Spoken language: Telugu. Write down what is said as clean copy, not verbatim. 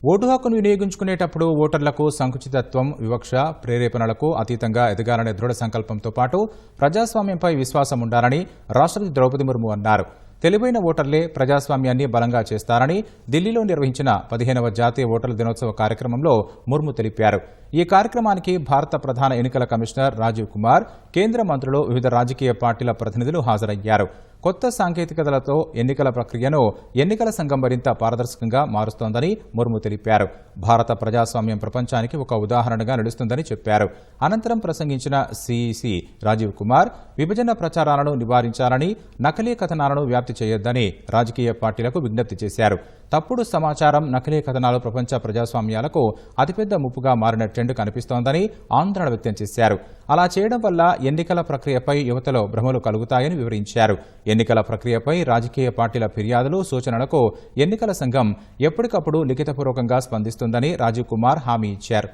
ఓటు హక్కును వినియోగించుకునేటప్పుడు ఓటర్లకు సంకుచితత్వం, వివక్ష, ప్రేరేపణలకు అతీతంగా ఎదగాలనే దృఢ సంకల్పంతో పాటు ప్రజాస్వామ్యంపై విశ్వాసం ఉండాలని రాష్ట్రపతి ద్రౌపది ముర్ము అన్నారు. తెలివైన ఓటర్లే ప్రజాస్వామ్యాన్ని బలంగా చేస్తారని ఢిల్లీలో నిర్వహించిన 15వ జాతీయ ఓటర్ల దినోత్సవ కార్యక్రమంలో ముర్ము తెలిపారు. ఈ కార్యక్రమానికి భారత ప్రధాన ఎన్నికల కమిషనర్ రాజీవ్ కుమార్, కేంద్ర మంత్రులు, వివిధ రాజకీయ పార్టీల ప్రతినిధులు హాజరయ్యారు. కొత్త సాంకేతికతలతో ఎన్నికల ప్రక్రియను ఎన్నికల సంఘం మరింత పారదర్శకంగా మారుస్తోందని ముర్ము తెలిపారు. భారత ప్రజాస్వామ్యం ప్రపంచానికి ఒక ఉదాహరణగా నిలుస్తుందని చెప్పారు. అనంతరం ప్రసంగించిన సిఇసి రాజీవ్ కుమార్ విభజన ప్రచారాలను నివారించాలని, నకిలీ కథనాలను వ్యాప్తి చేయొద్దని రాజకీయ పార్టీలకు విజ్ఞప్తి చేశారు. తప్పుడు సమాచారం, నకిలీ కథనాలు ప్రపంచ ప్రజాస్వామ్యాలకు అతిపెద్ద ముప్పుగా మారిన ట్రెండ్ కనిపిస్తోందని ఆందోళన వ్యక్తం చేశారు. అలా చేయడం వల్ల ఎన్నికల ప్రక్రియపై యువతలో భ్రమలు కలుగుతాయని వివరించారు. ఎన్నికల ప్రక్రియపై రాజకీయ పార్టీల ఫిర్యాదులు, సూచనలకు ఎన్నికల సంఘం ఎప్పటికప్పుడు లిఖితపూర్వకంగా స్పందిస్తుందని రాజీవ్ కుమార్ హామీ ఇచ్చారు.